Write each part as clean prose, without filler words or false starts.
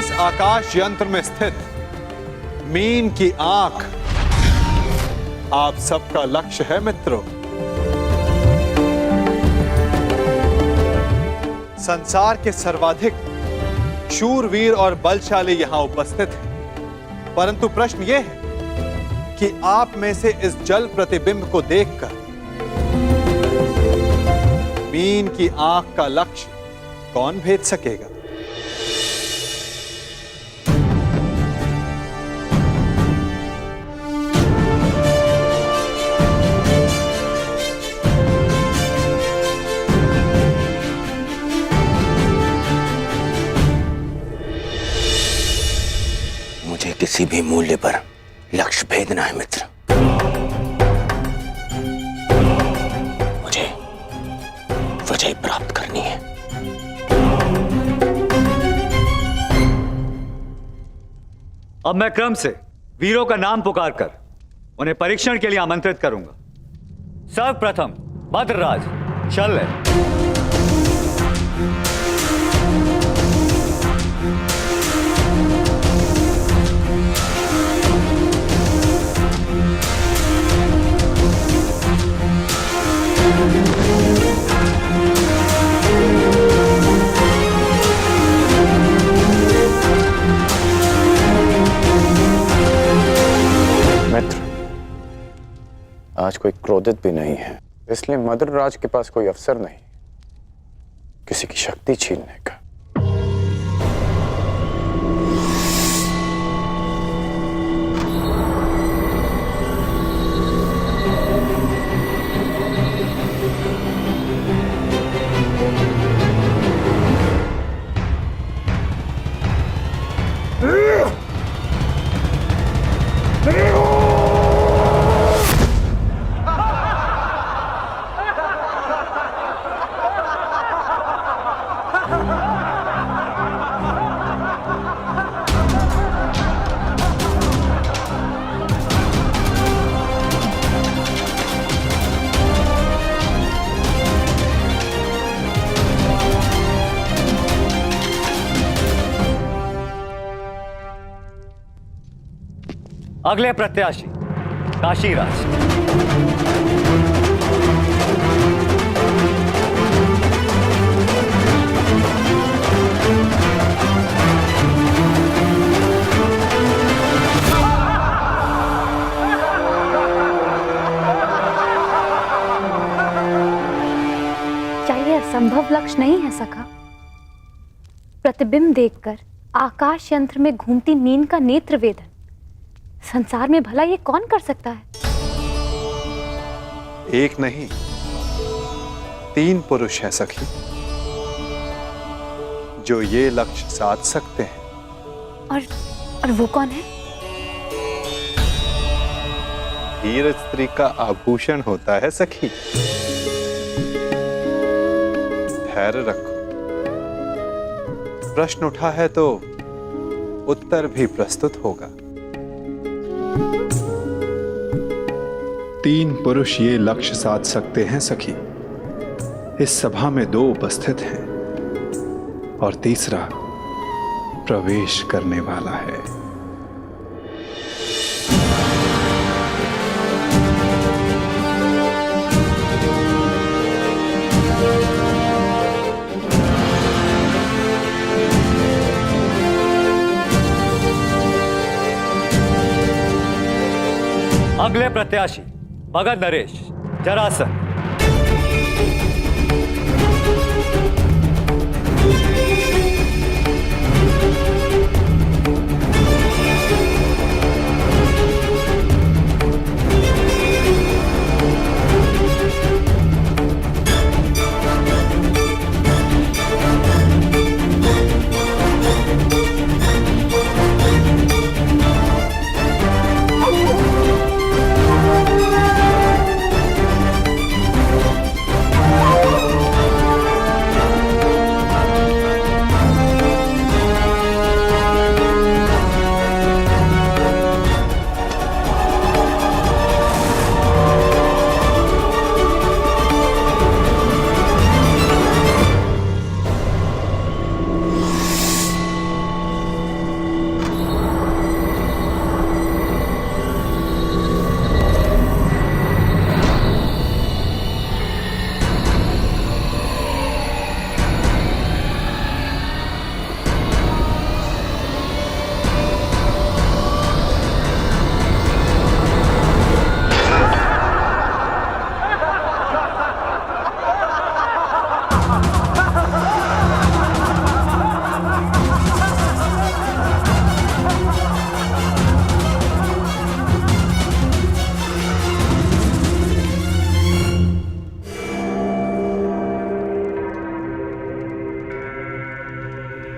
इस आकाश यंत्र में स्थित मीन की आंख आप सबका लक्ष्य है मित्रों। संसार के सर्वाधिक शूरवीर और बलशाली यहां उपस्थित हैं, परंतु प्रश्न यह है कि आप में से इस जल प्रतिबिंब को देखकर मीन की आंख का लक्ष्य कौन भेद सकेगा? मुझे किसी भी मूल्य पर लक्ष्य भेदना है मित्र। मुझे विजय प्राप्त करनी है। अब मैं क्रम से वीरों का नाम पुकार कर उन्हें परीक्षण के लिए आमंत्रित करूंगा। सर्वप्रथम भद्रराज शल्य। मित्र, आज कोई क्रोधित भी नहीं है, इसलिए मद्रराज के पास कोई अवसर नहीं किसी की शक्ति छीनने का। अगले प्रत्याशी काशीराज। क्या यह असंभव लक्ष्य नहीं है सखा? प्रतिबिंब देखकर आकाश यंत्र में घूमती मीन का नेत्र वेदन संसार में भला ये कौन कर सकता है? एक नहीं 3 पुरुष हैं सखी, जो ये लक्ष्य साध सकते हैं। और वो कौन है? वीर स्त्री का आभूषण होता है सखी। धैर्य रखो, प्रश्न उठा है तो उत्तर भी प्रस्तुत होगा। 3 पुरुष ये लक्ष्य साध सकते हैं सखी। इस सभा में 2 उपस्थित हैं और तीसरा प्रवेश करने वाला है। अगले प्रत्याशी भगत नरेश जरासंध।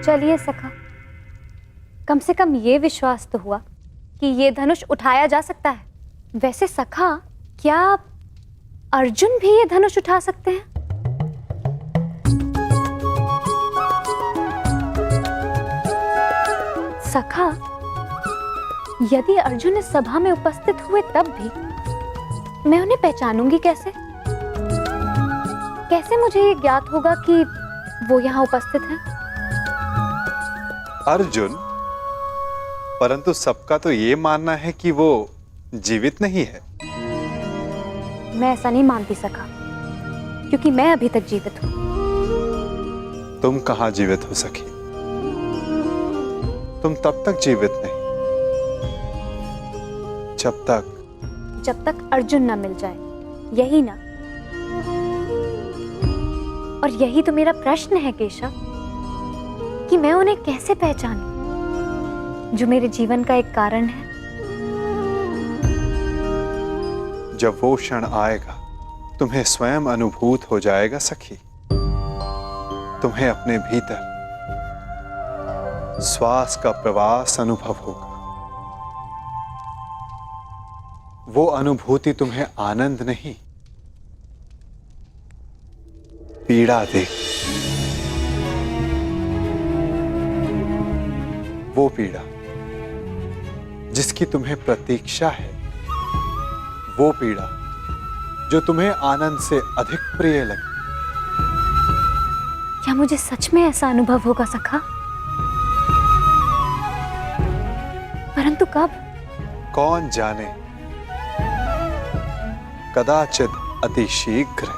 चलिए सखा, कम से कम ये विश्वास तो हुआ कि ये धनुष उठाया जा सकता है। वैसे सखा, क्या अर्जुन भी ये धनुष उठा सकते हैं? सखा, यदि अर्जुन इस सभा में उपस्थित हुए तब भी मैं उन्हें पहचानूंगी कैसे? कैसे मुझे ये ज्ञात होगा कि वो यहाँ उपस्थित हैं? अर्जुन, परंतु सबका तो ये मानना है कि वो जीवित नहीं है। मैं ऐसा नहीं मानती सखा, क्योंकि मैं अभी तक जीवित हूं। तुम कहां जीवित हो सखी? तुम तब तक जीवित नहीं जब तक अर्जुन ना मिल जाए, यही ना? और यही तो मेरा प्रश्न है केशव, कि मैं उन्हें कैसे पहचानूं जो मेरे जीवन का एक कारण है। जब वो क्षण आएगा, तुम्हें स्वयं अनुभूत हो जाएगा सखी। तुम्हें अपने भीतर श्वास का प्रवास अनुभव होगा। वो अनुभूति तुम्हें आनंद नहीं, पीड़ा दे। वो पीड़ा जिसकी तुम्हें प्रतीक्षा है, वो पीड़ा जो तुम्हें आनंद से अधिक प्रिय लगे। क्या मुझे सच में ऐसा अनुभव होगा सखा? परंतु कब? कौन जाने, कदाचित अति शीघ्र।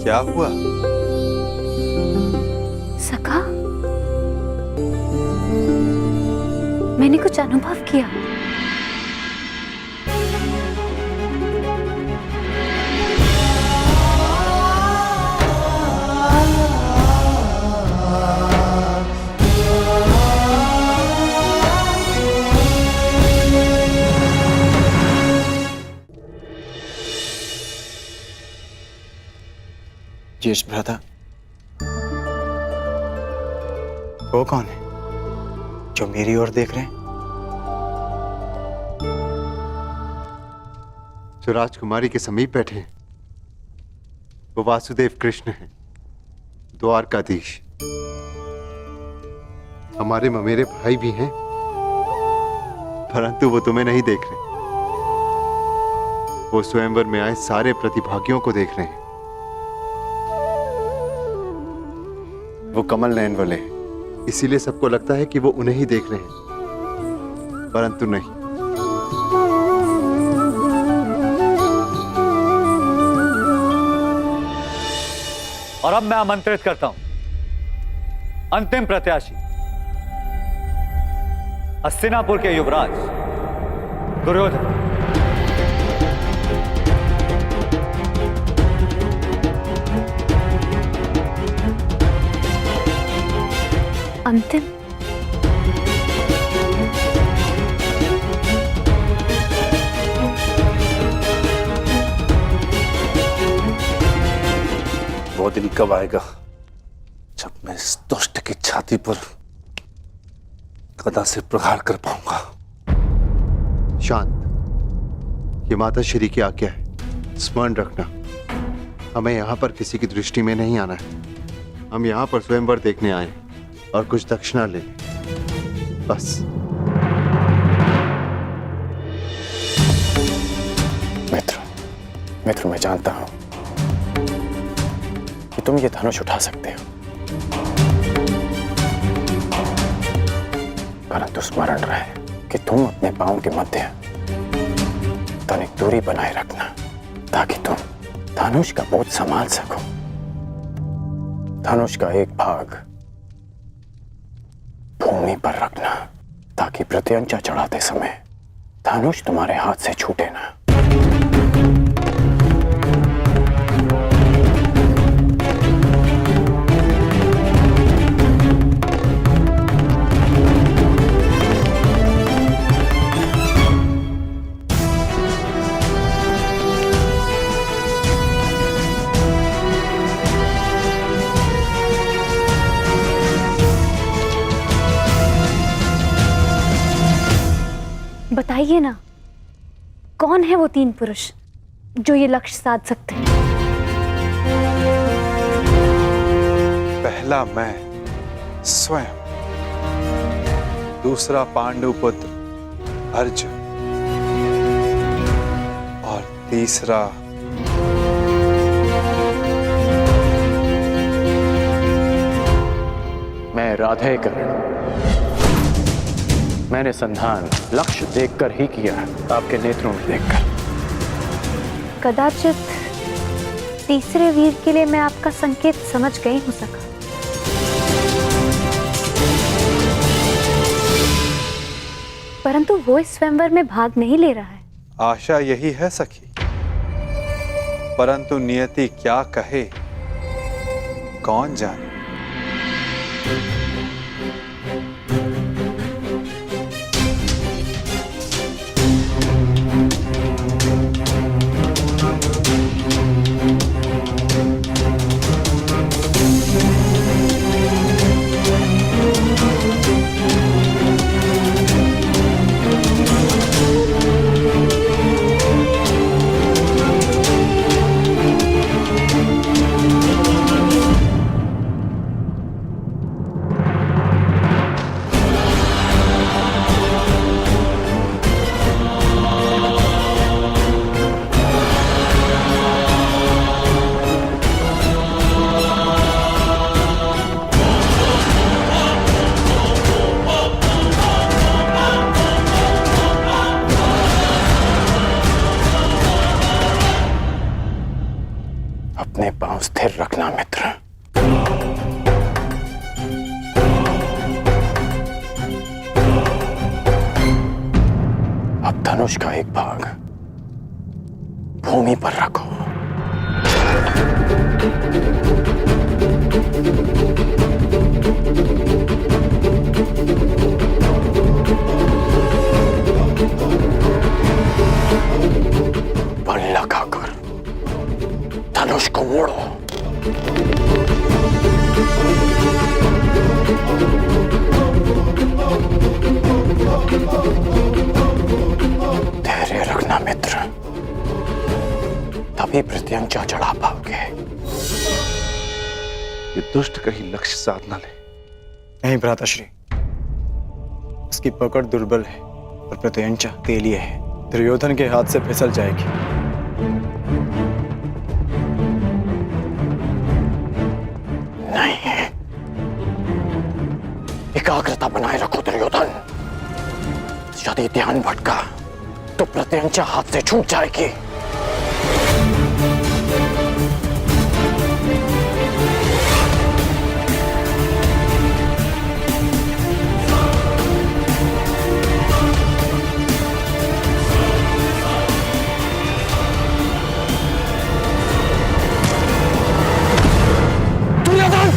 क्या हुआ? सखा, मैंने कुछ अनुभव किया। यश भ्राता, वो कौन है जो मेरी ओर देख रहे हैं? जो राजकुमारी के समीप बैठे हैं वो वासुदेव कृष्ण हैं, द्वारकाधीश। हमारे ममेरे भाई भी हैं, परंतु वो तुम्हें नहीं देख रहे। वो स्वयंवर में आए सारे प्रतिभागियों को देख रहे हैं। वो कमल नयन वाले हैं, इसीलिए सबको लगता है कि वो उन्हें ही देख रहे हैं, परंतु नहीं। और अब मैं आमंत्रित करता हूं अंतिम प्रत्याशी, हस्तिनापुर के युवराज दुर्योधन। अंतिम? वो दिन कब आएगा जब मैं इस दुष्ट की छाती पर गदा से प्रहार कर पाऊंगा। शांत, ये माता श्री की आज्ञा है, स्मरण रखना। हमें यहाँ पर किसी की दृष्टि में नहीं आना है। हम यहाँ पर स्वयंवर देखने आए हैं और कुछ दक्षिणा ले लें, बस। मित्र, मैं जानता हूं कि तुम ये धनुष उठा सकते हो, परंतु स्मरण रहे कि तुम अपने पांव के मध्य तनिक दूरी बनाए रखना, ताकि तुम धनुष का बोझ संभाल सको। धनुष का एक भाग भूमि पर रखना, ताकि प्रत्यंचा चढ़ाते समय धनुष तुम्हारे हाथ से छूटे ना। बताइए ना, कौन है वो 3 पुरुष जो ये लक्ष्य साध सकते हैं? पहला मैं स्वयं, दूसरा पांडु पुत्र अर्जुन और तीसरा मैं राधेकर। मैंने संधान लक्ष्य देखकर ही किया, आपके नेत्रों में देखकर। कदाचित तीसरे वीर के लिए मैं आपका संकेत समझ गई हो सका। परंतु वो इस स्वयंवर में भाग नहीं ले रहा है। आशा यही है सखी, परंतु नियति क्या कहे कौन जाने। अपने पांव स्थिर रखना मित्र। अब धनुष का एक भाग भूमि पर रखो। बल लगाकर धनुष को मोड़ो। धैर्य रखना मित्र, तभी प्रत्यंचा चढ़ा पाओगे। ये दुष्ट कहीं लक्ष्य साध न ले। नहीं भ्राताश्री, उसकी पकड़ दुर्बल है और प्रत्यंचा तेलिए है, दुर्योधन के हाथ से फिसल जाएगी। नहीं, एकाग्रता बनाए रखो दुर्योधन। यदि ध्यान भटका तो प्रत्यंचा हाथ से छूट जाएगी। दुर्योधन!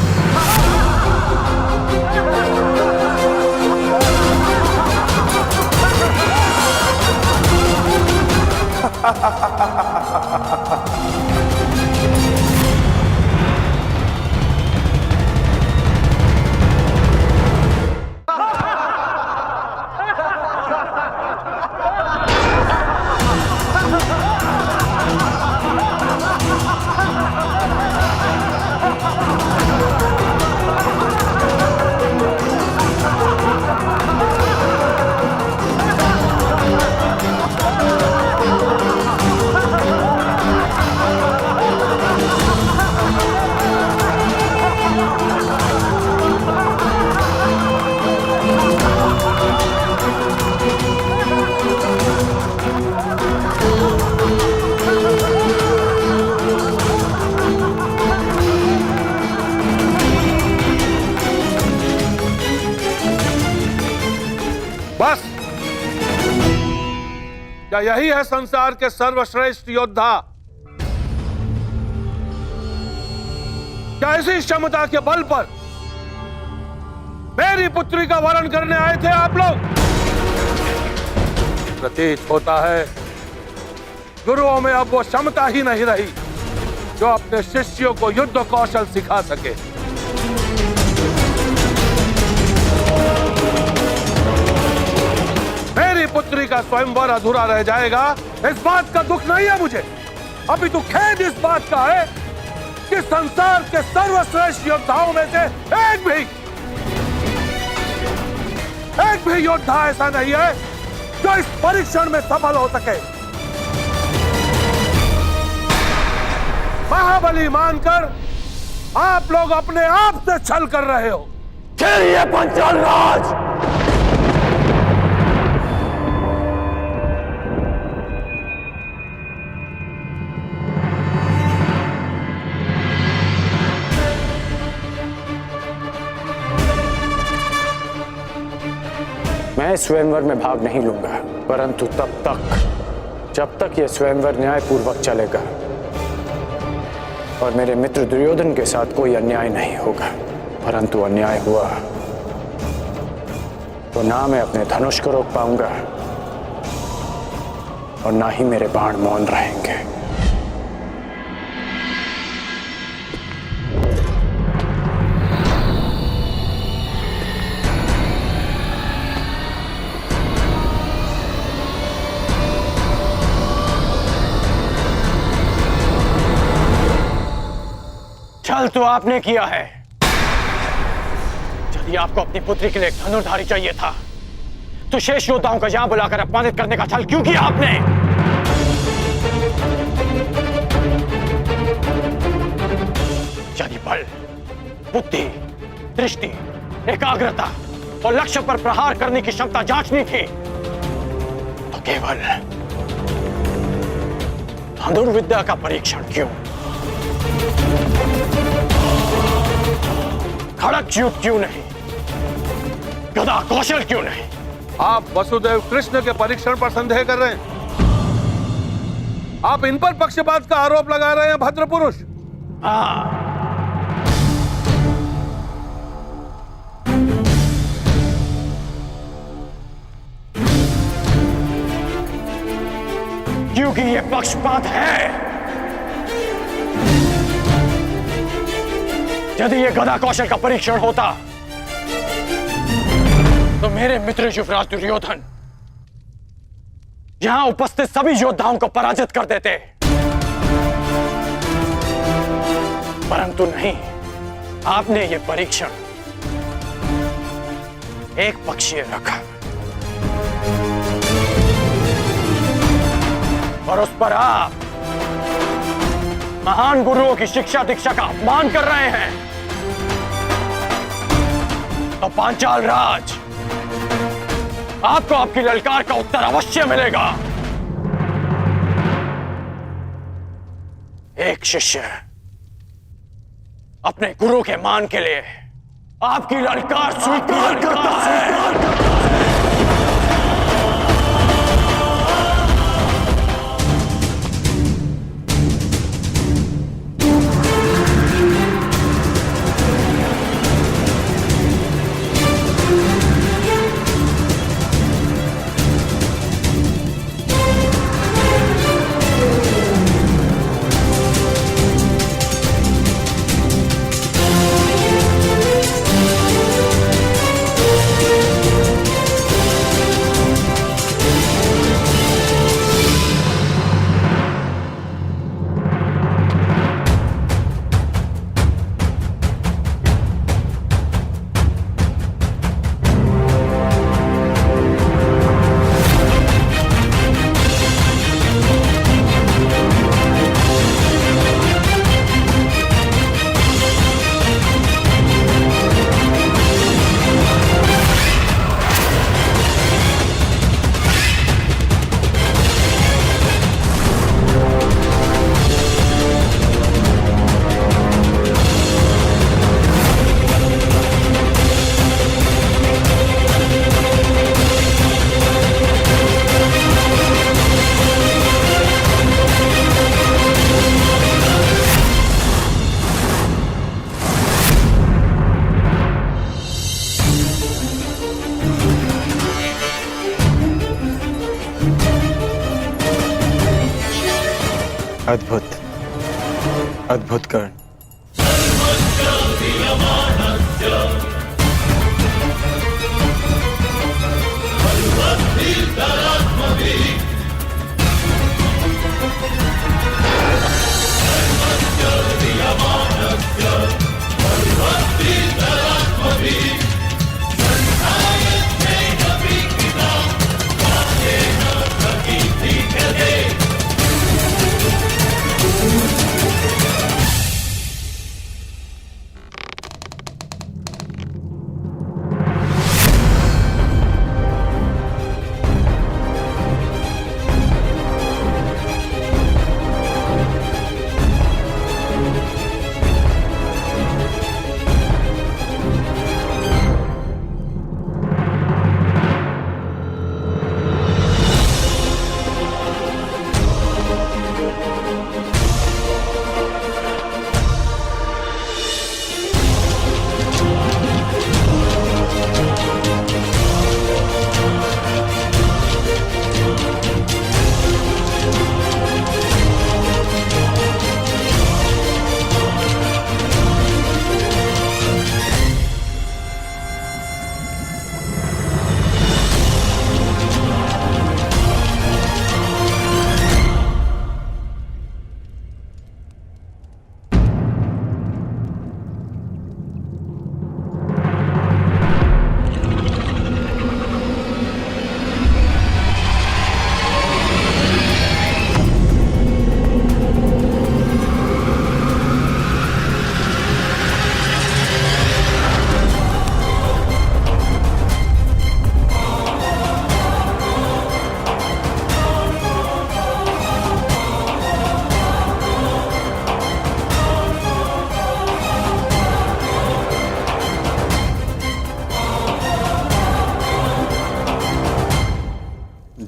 क्या यही है संसार के सर्वश्रेष्ठ योद्धा? क्या इसी क्षमता के बल पर मेरी पुत्री का वरण करने आए थे आप लोग? प्रतीत होता है गुरुओं में अब वो क्षमता ही नहीं रही जो अपने शिष्यों को युद्ध कौशल सिखा सके। मेरी पुत्री का स्वयंवर अधूरा रह जाएगा, इस बात का दुख नहीं है मुझे, अभी तो खेद इस बात का है कि संसार के सर्वश्रेष्ठ योद्धाओं में से एक भी योद्धा ऐसा नहीं है जो इस परीक्षण में सफल हो सके। महाबली मानकर आप लोग अपने आप से छल कर रहे हो। चलिए पंचाल राज। मैं स्वयंवर में भाग नहीं लूंगा, परंतु तब तक जब तक यह स्वयंवर न्यायपूर्वक चलेगा और मेरे मित्र दुर्योधन के साथ कोई अन्याय नहीं होगा। परंतु अन्याय हुआ तो ना मैं अपने धनुष को रोक पाऊंगा और ना ही मेरे बाण मौन रहेंगे। छल तो आपने किया है। यदि आपको अपनी पुत्री के लिए एक धनुर्धारी चाहिए था तो शेष योद्धाओं को यहां बुलाकर अपमानित करने का छल क्यों किया आपने? यदि बल, बुद्धि, दृष्टि, एकाग्रता और लक्ष्य पर प्रहार करने की क्षमता जांचनी थी तो केवल धनुर्विद्या का परीक्षण क्यों? खड़क युद्ध क्यों नहीं? गदा कौशल क्यों नहीं? आप वसुदेव कृष्ण के परीक्षण पर संदेह कर रहे हैं। आप इन पर पक्षपात का आरोप लगा रहे हैं भद्र पुरुष। क्योंकि यह पक्षपात है। यदि यह गदा कौशल का परीक्षण होता तो मेरे मित्र युवराज दुर्योधन यहां उपस्थित सभी योद्धाओं को पराजित कर देते, परंतु नहीं, आपने यह परीक्षण एक पक्षीय रखा और उस पर आप महान गुरुओं की शिक्षा दीक्षा का अपमान कर रहे हैं। तो पांचाल राज, आपको आपकी ललकार का उत्तर अवश्य मिलेगा। एक शिष्य अपने गुरु के मान के लिए आपकी ललकार स्वीकार करता है। अद्भुत, अद्भुत कर्ण।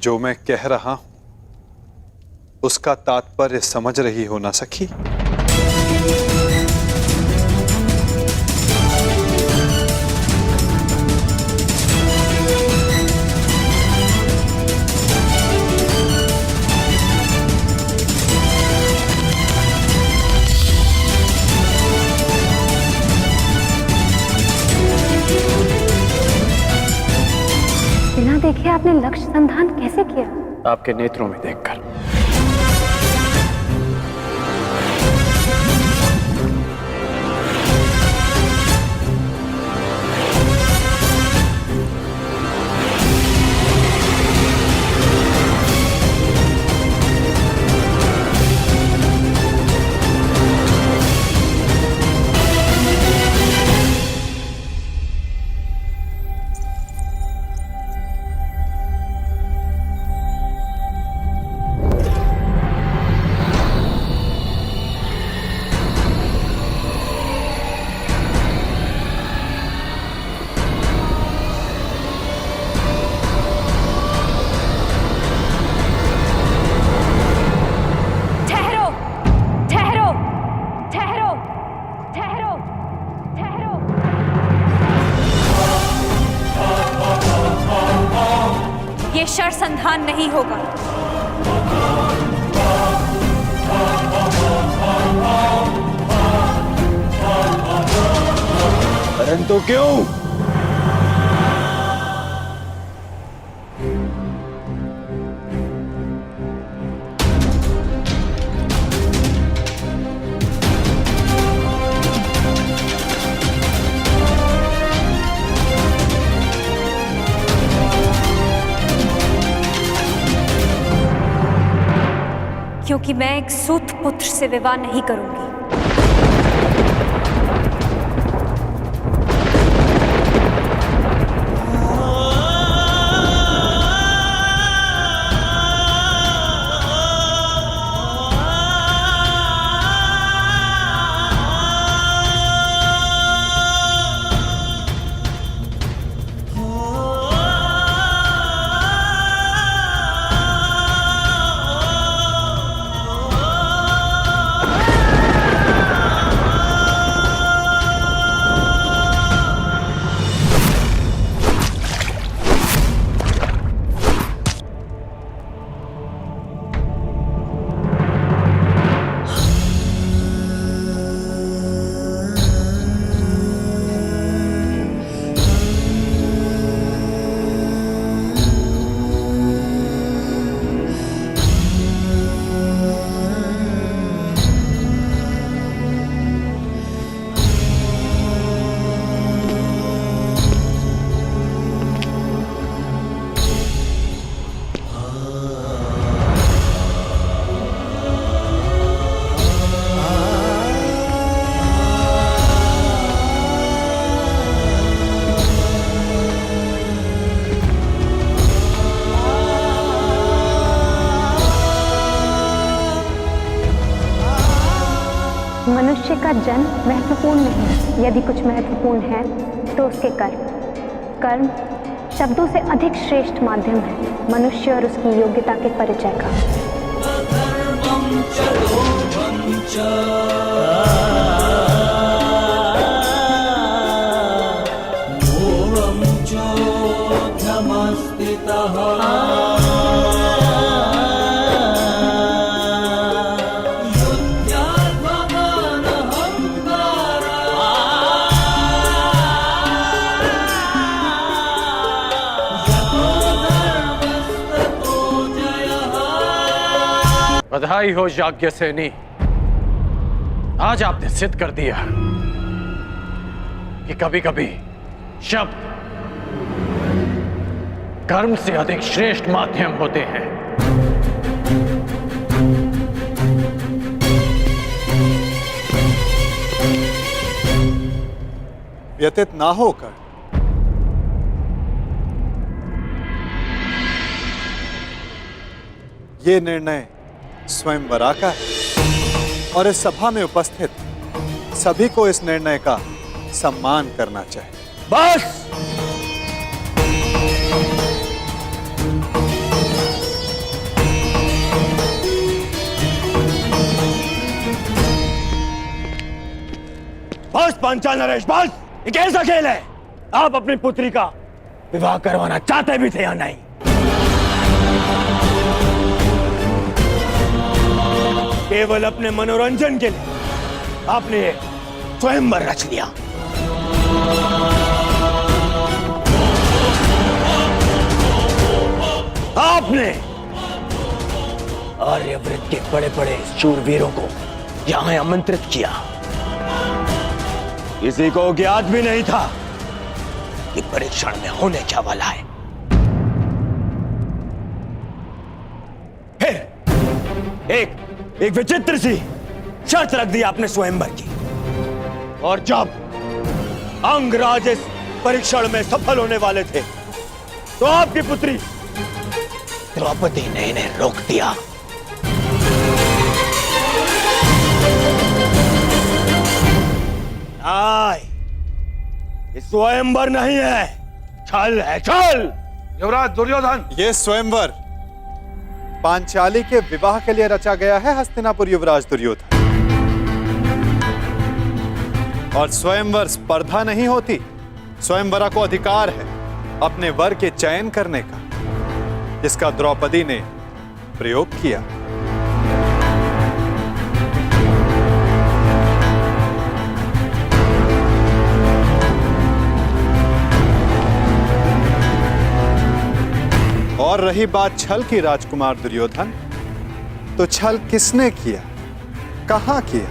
जो मैं कह रहा हूं उसका तात्पर्य समझ रही हो ना सखी? बिना देखे आपने लक्ष्य संधान कैसे किया? आपके नेत्रों में देखकर। शर संधान नहीं होगा। परंतु क्यों? क्योंकि मैं एक सूत पुत्र से विवाह नहीं करूंगी। का जन्म महत्वपूर्ण नहीं, यदि कुछ महत्वपूर्ण है तो उसके कर्म। कर्म शब्दों से अधिक श्रेष्ठ माध्यम है मनुष्य और उसकी योग्यता के परिचय का। बधाई हो याज्ञ सेनी, आज आपने सिद्ध कर दिया कि कभी कभी शब्द कर्म से अधिक श्रेष्ठ माध्यम होते हैं। व्यतीत ना होकर ये निर्णय स्वयंवरा का है और इस सभा में उपस्थित सभी को इस निर्णय का सम्मान करना चाहिए। बस बस पांचाल नरेश, बस। ये कैसा खेल है? आप अपनी पुत्री का विवाह करवाना चाहते भी थे या नहीं? केवल अपने मनोरंजन के लिए आपने ये स्वयंवर रच लिया। आपने आर्यव्रत के बड़े बड़े शूरवीरों को यहां आमंत्रित किया। किसी को ज्ञात भी नहीं था कि परीक्षण में होने क्या वाला है। फिर एक विचित्र सी शर्त रख दी आपने स्वयंवर की, और जब अंगराज इस परीक्षण में सफल होने वाले थे तो आपकी पुत्री द्रौपदी ने इन्हें रोक दिया। ये स्वयंवर नहीं है, छल है, छल। युवराज दुर्योधन, ये स्वयंवर पांचाली के विवाह के लिए रचा गया है हस्तिनापुर युवराज दुर्योधन। और स्वयंवर स्पर्धा नहीं होती, स्वयंवरा को अधिकार है अपने वर के चयन करने का, जिसका द्रौपदी ने प्रयोग किया। और रही बात छल की राजकुमार दुर्योधन, तो छल किसने किया, कहां किया,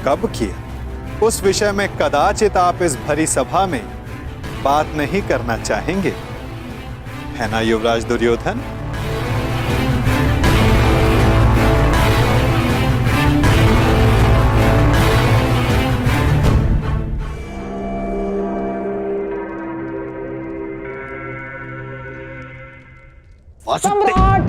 कब किया, उस विषय में कदाचित आप इस भरी सभा में बात नहीं करना चाहेंगे, है ना युवराज दुर्योधन? सम्राट,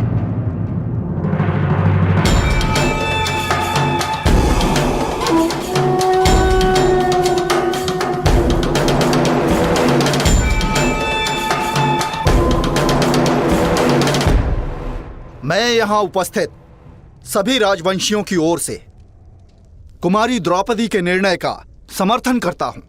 मैं यहां उपस्थित सभी राजवंशियों की ओर से कुमारी द्रौपदी के निर्णय का समर्थन करता हूं।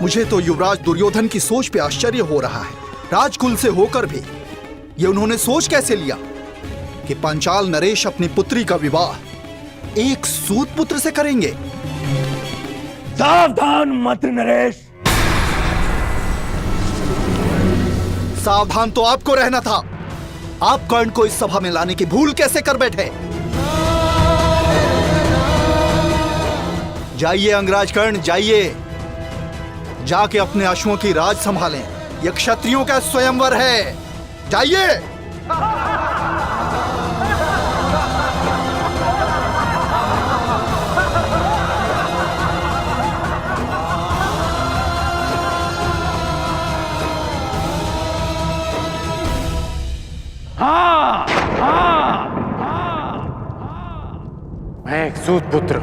मुझे तो युवराज दुर्योधन की सोच पे आश्चर्य हो रहा है। राजकुल से होकर भी ये उन्होंने सोच कैसे लिया कि पांचाल नरेश अपनी पुत्री का विवाह एक सूत पुत्र से करेंगे। सावधान मत नरेश। सावधान तो आपको रहना था। आप कर्ण को इस सभा में लाने की भूल कैसे कर बैठे? जाइए अंगराज कर्ण, जाइए, जाके अपने अश्वों की राज संभालें। यह क्षत्रियों का स्वयंवर है, जाइए। हाँ, हाँ। सूत पुत्र।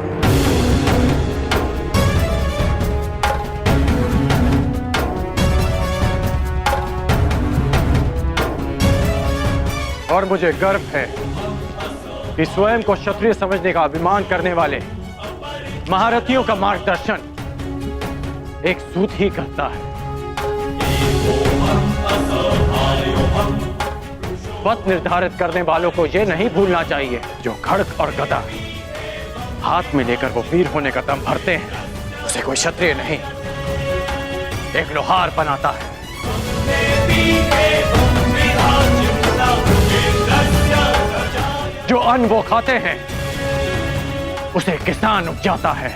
और मुझे गर्व है कि स्वयं को क्षत्रिय समझने का अभिमान करने वाले महारथियों का मार्गदर्शन एक सूत ही करता है। पथ निर्धारित करने वालों को यह नहीं भूलना चाहिए, जो खड्ग और गदा हाथ में लेकर वो वीर होने का दम भरते हैं, उसे कोई क्षत्रिय नहीं, एक लोहार बनाता है। जो अन्न वो खाते हैं उसे किसान उपजाता है।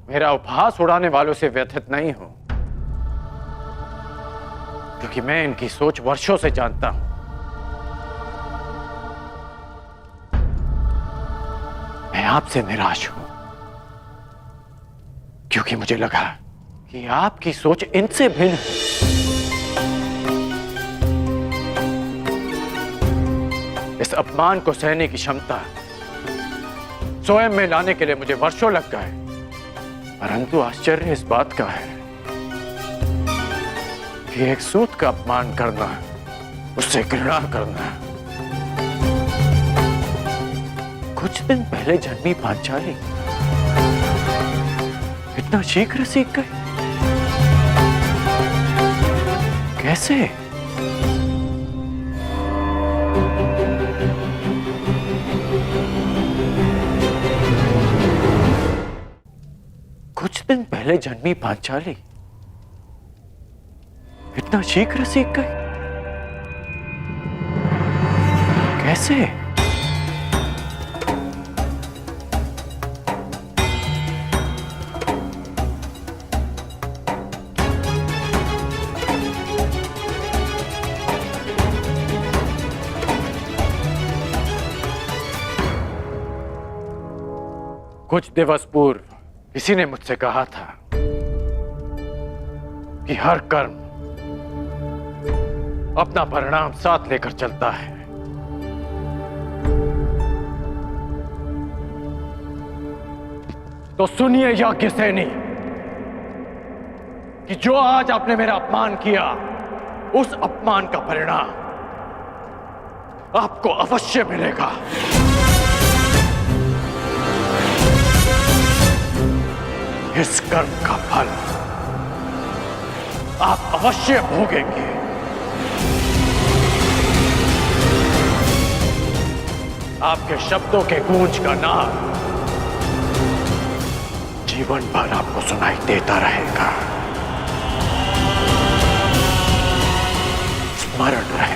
मेरा उपहास उड़ाने वालों से व्यथित नहीं हूं, क्योंकि मैं इनकी सोच वर्षों से जानता हूं। मैं आपसे निराश हूं, क्योंकि मुझे लगा कि आपकी सोच इनसे भिन्न है। इस अपमान को सहने की क्षमता स्वयं में लाने के लिए मुझे वर्षों लग गए, परंतु आश्चर्य इस बात का है कि एक सूत का अपमान करना, उससे घृणा करना, कुछ दिन पहले जन्मी पांचाली इतना शीघ्र सीख गए? कैसे? कुछ दिन पहले जन्मी पांचाली इतना शीघ्र सीख गए? कैसे? कुछ दिवस पूर्व किसी ने मुझसे कहा था कि हर कर्म अपना परिणाम साथ लेकर चलता है। तो सुनिए याज्ञसेनी कि जो आज आपने मेरा अपमान किया, उस अपमान का परिणाम आपको अवश्य मिलेगा। इस कर्म का फल आप अवश्य भोगेंगे। आपके शब्दों के गूंज का नाद जीवन भर आपको सुनाई देता रहेगा। स्मरण रहे।